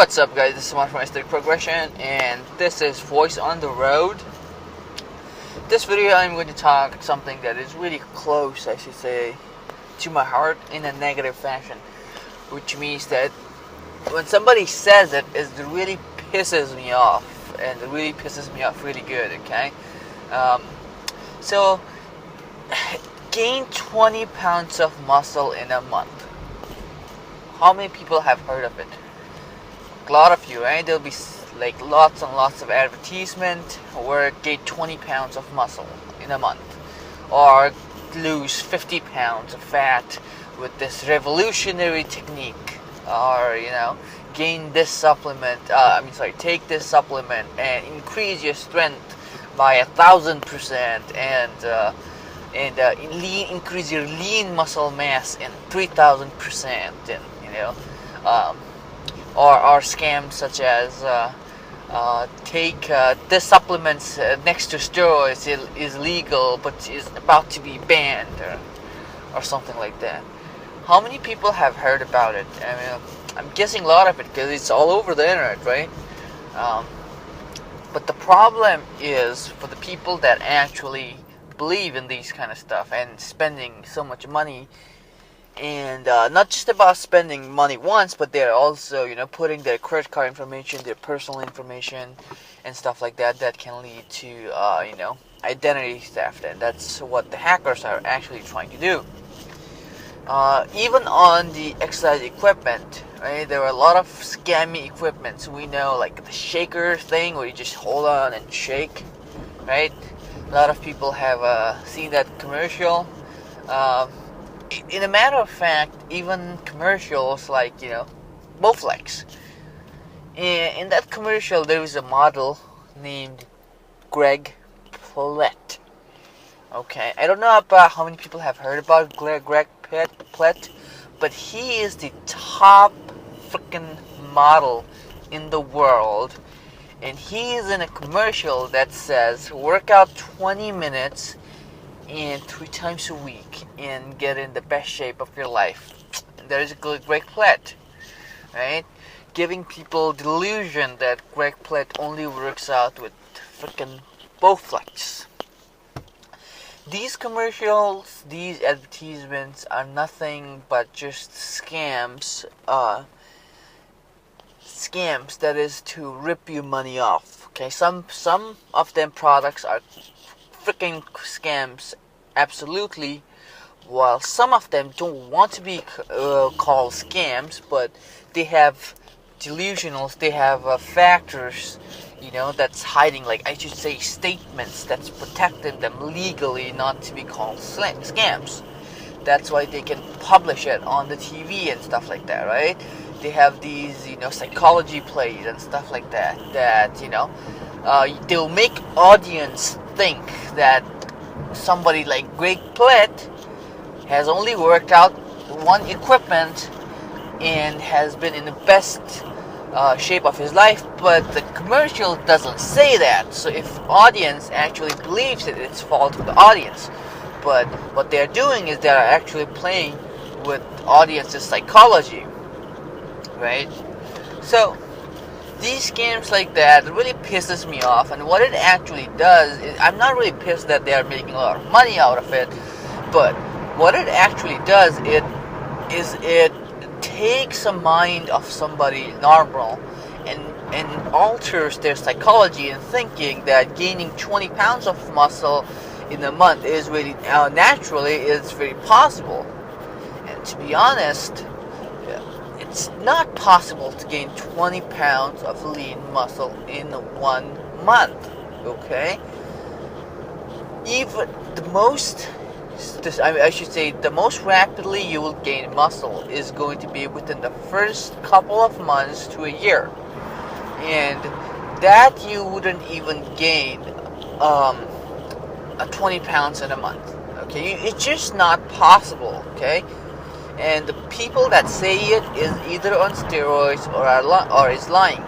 What's up, guys? This is Mark from Aesthetic Progression, and this is Voice on the Road. This video, I'm going to talk something that is really close, I should say, to my heart in a negative fashion, which means that when somebody says it, it really pisses me off, and it really pisses me off really good. Okay, so gain 20 pounds of muscle in a month. How many people have heard of it? A lot of you, right? There'll be like lots and lots of advertisement where gain 20 pounds of muscle in a month, or lose 50 pounds of fat with this revolutionary technique, or gain this supplement. Take this supplement and increase your strength by 1,000%, and increase your lean muscle mass in 3,000%, and or scams such as take this supplements next to steroids is legal but is about to be banned, or something like that. How many people have heard about it? I mean, I'm guessing a lot of it because it's all over the internet, right? But the problem is for the people that actually believe in these kind of stuff and spending so much money. And not just about spending money once, but they're also, putting their credit card information, their personal information, and stuff like that. That can lead to, identity theft, and that's what the hackers are actually trying to do. Even on the exercise equipment, right? There are a lot of scammy equipments. We know, like the shaker thing, where you just hold on and shake, right? A lot of people have seen that commercial. In a matter of fact, even commercials like, Bowflex. In that commercial, there is a model named Greg Plett. Okay, I don't know about how many people have heard about Greg Plett, but he is the top freaking model in the world. And he is in a commercial that says, work out 20 minutes and 3 times a week and get in the best shape of your life. And there is a Greg Plett, right? Giving people delusion that Greg Plett only works out with freaking Bowflex. These commercials, these advertisements are nothing but just scams. Scams that is to rip you money off. Okay, some of them products are freaking scams, absolutely, while some of them don't want to be called scams, but they have delusionals, they have factors, that's hiding, like I should say statements that's protecting them legally not to be called scams. That's why they can publish it on the TV and stuff like that, right? They have these, psychology plays and stuff like that, they'll make audience think that somebody like Greg Plett has only worked out one equipment and has been in the best shape of his life, but the commercial doesn't say that. So if audience actually believes it, it's fault of the audience. But what they're doing is they're actually playing with audience's psychology, right? So these scams like that really pisses me off, and what it actually does is, I'm not really pissed that they are making a lot of money out of it, but what it actually does, it takes a mind of somebody normal and alters their psychology in thinking that gaining 20 pounds of muscle in a month is really, naturally, is very possible. And to be honest, it's not possible to gain 20 pounds of lean muscle in 1 month, okay? Even the most, I should say, the most rapidly you will gain muscle is going to be within the first couple of months to a year. And that you wouldn't even gain 20 pounds in a month, okay? It's just not possible, okay? And the people that say it is either on steroids or is lying.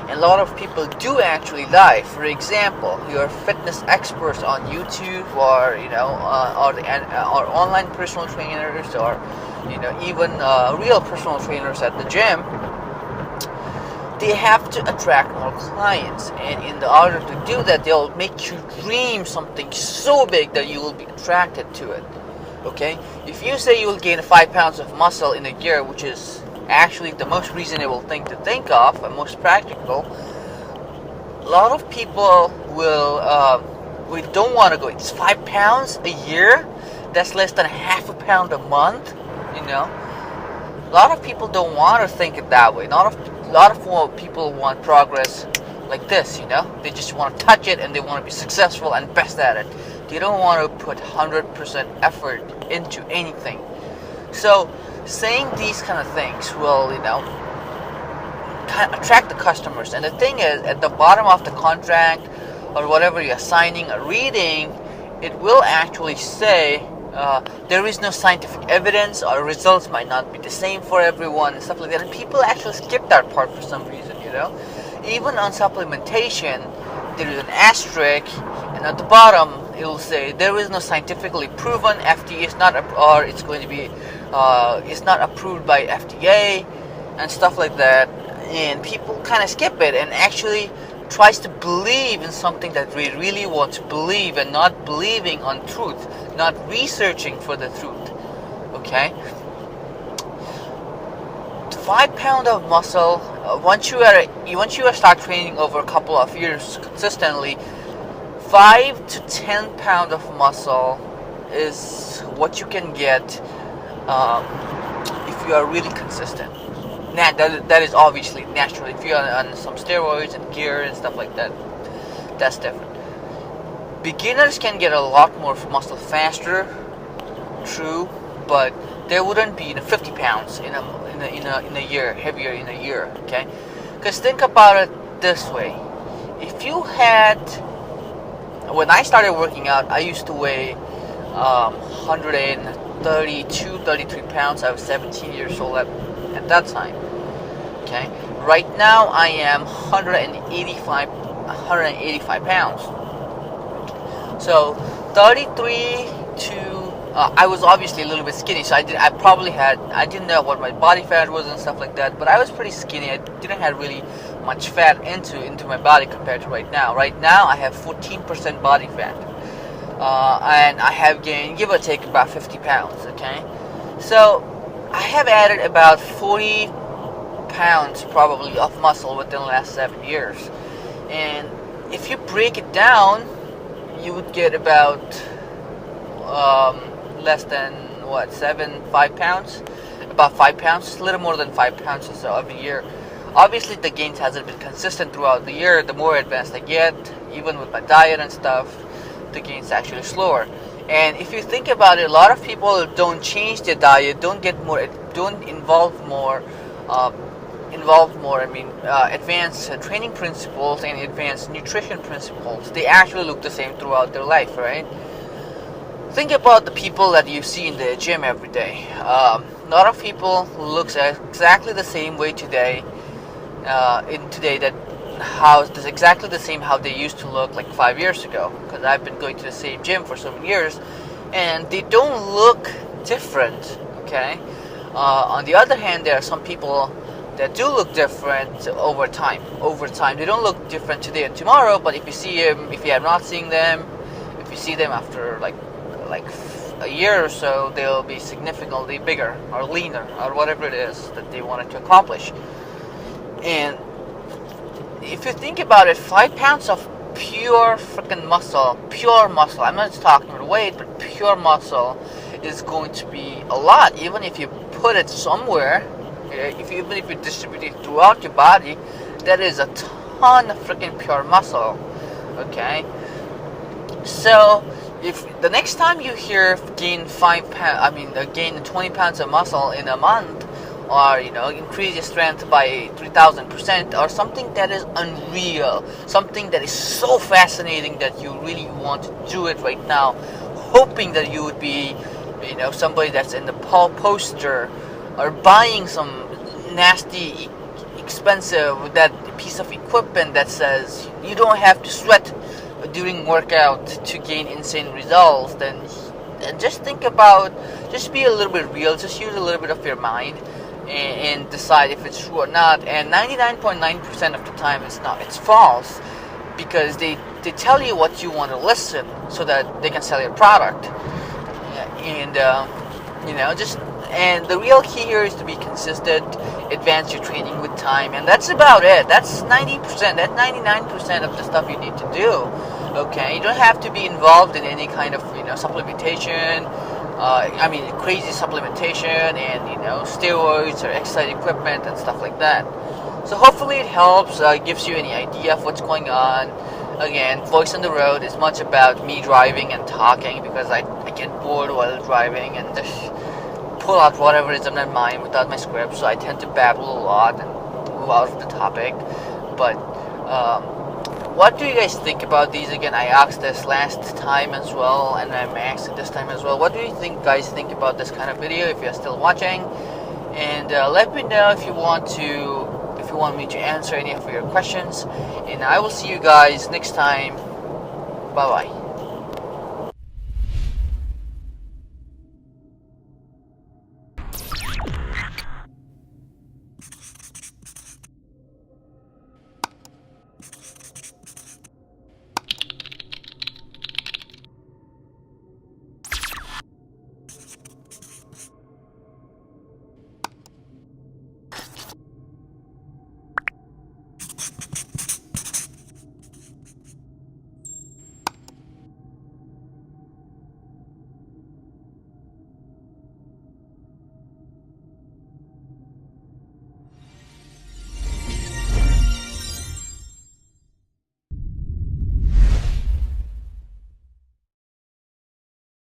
And a lot of people do actually lie. For example, your fitness experts on YouTube, or or online personal trainers, or even real personal trainers at the gym. they have to attract more clients, and in order to do that, they'll make you dream something so big that you will be attracted to it. Okay, if you say you will gain 5 pounds of muscle in a year, which is actually the most reasonable thing to think of and most practical, a lot of people we don't want to go. It's 5 pounds a year. That's less than half a pound a month. You know, a lot of people don't want to think it that way. A lot of people want progress like this. You know, they just want to touch it and they want to be successful and best at it. They don't want to put 100% effort into anything. So saying these kind of things will, kind of attract the customers. And the thing is, at the bottom of the contract or whatever you're signing or reading, it will actually say there is no scientific evidence, or results might not be the same for everyone and stuff like that. And people actually skip that part for some reason. Even on supplementation, there is an asterisk, and at the bottom it will say there is no scientifically proven. FDA is not, or it's going to be, it's not approved by FDA and stuff like that. And people kind of skip it and actually tries to believe in something that we really want to believe, and not believing on truth, not researching for the truth. Okay, 5 pounds of muscle. Once you start training over a couple of years consistently, 5 to 10 pounds of muscle is what you can get if you are really consistent. Now, that is obviously natural. If you're on some steroids and gear and stuff like that, that's different. Beginners can get a lot more muscle faster, true, but they wouldn't be 50 pounds in a year, heavier in a year. Okay, because think about it this way: if you had, when I started working out, I used to weigh 132, 33 pounds. I was 17 years old at that time. Okay, right now I am 185 pounds. So 33 to I was obviously a little bit skinny, so I didn't know what my body fat was and stuff like that, but I was pretty skinny. I didn't have really much fat into my body compared to right now. Right now I have 14% body fat, and I have gained, give or take, about 50 pounds. Okay, so I have added about 40 pounds probably of muscle within the last 7 years, and if you break it down, you would get about less than 5 pounds, about 5 pounds, a little more than 5 pounds or so every year. Obviously the gains hasn't been consistent throughout the year. The more advanced I get, even with my diet and stuff, the gains actually slower. And if you think about it, a lot of people don't change their diet, don't involve more advanced training principles and advanced nutrition principles. They actually look the same throughout their life, right? Think about the people that you see in the gym every day. A lot of people looks exactly the same way today. That's exactly the same how they used to look like 5 years ago. Because I've been going to the same gym for so many years, and they don't look different. Okay. On the other hand, there are some people that do look different over time. They don't look different today and tomorrow, but if you have not seen them, if you see them after like a year or so, they'll be significantly bigger or leaner or whatever it is that they wanted to accomplish. And if you think about it, 5 pounds of pure freaking muscle, I'm not just talking about weight, but pure muscle is going to be a lot. Even if you put it somewhere, even if you distribute it throughout your body, that is a ton of freaking pure muscle. Okay, so if the next time you hear gain 20 pounds of muscle in a month, or increase your strength by 3,000%, or something that is unreal, something that is so fascinating that you really want to do it right now, hoping that you would be somebody that's in the poster, or buying some nasty expensive that piece of equipment that says you don't have to sweat during workout to gain insane results, then just think about, just be a little bit real, just use a little bit of your mind. and decide if it's true or not. And 99.9% of the time it's not. It's false, because they tell you what you want to listen so that they can sell your product. And and the real key here is to be consistent, advance your training with time, and that's about it. That's 90%, that's 99% of the stuff you need to do. Okay, you don't have to be involved in any kind of supplementation. Crazy supplementation and steroids or exercise equipment and stuff like that. So hopefully it helps, gives you any idea of what's going on. Again, Voice on the Road is much about me driving and talking, because I get bored while driving and just pull out whatever is on my mind without my script, so I tend to babble a lot and move out of the topic. But what do you guys think about these? Again, I asked this last time as well, and I'm asked it this time as well. What do you guys think about this kind of video, if you're still watching? And let me know if you want me to answer any of your questions. And I will see you guys next time. Bye bye.